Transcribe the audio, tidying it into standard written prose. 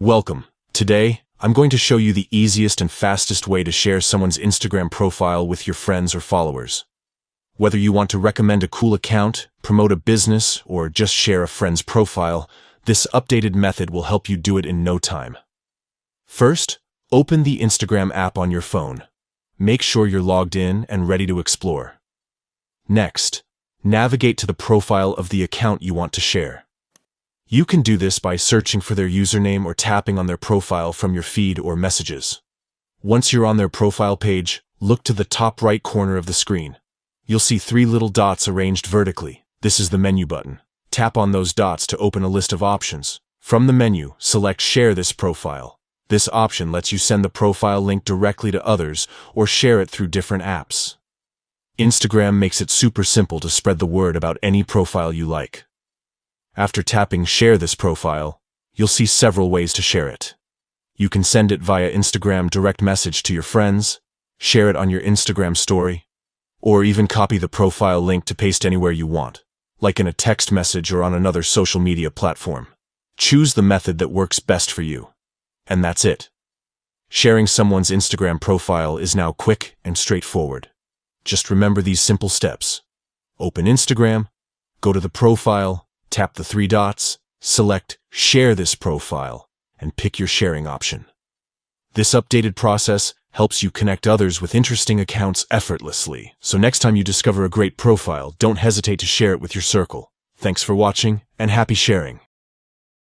Welcome. Today, I'm going to show you the easiest and fastest way to share someone's Instagram profile with your friends or followers. Whether you want to recommend a cool account, promote a business, or just share a friend's profile, this updated method will help you do it in no time. First, open the Instagram app on your phone. Make sure you're logged in and ready to explore. Next, navigate to the profile of the account you want to share. You can do this by searching for their username or tapping on their profile from your feed or messages. Once you're on their profile page, look to the top right corner of the screen. You'll see three little dots arranged vertically. This is the menu button. Tap on those dots to open a list of options. From the menu, select Share this profile. This option lets you send the profile link directly to others or share it through different apps. Instagram makes it super simple to spread the word about any profile you like. After tapping Share this profile, you'll see several ways to share it. You can send it via Instagram direct message to your friends, share it on your Instagram story, or even copy the profile link to paste anywhere you want, like in a text message or on another social media platform. Choose the method that works best for you. And that's it. Sharing someone's Instagram profile is now quick and straightforward. Just remember these simple steps. Open Instagram, go to the profile, tap the three dots, select Share this profile, and pick your sharing option. This updated process helps you connect others with interesting accounts effortlessly. So next time you discover a great profile, don't hesitate to share it with your circle. Thanks for watching, and happy sharing.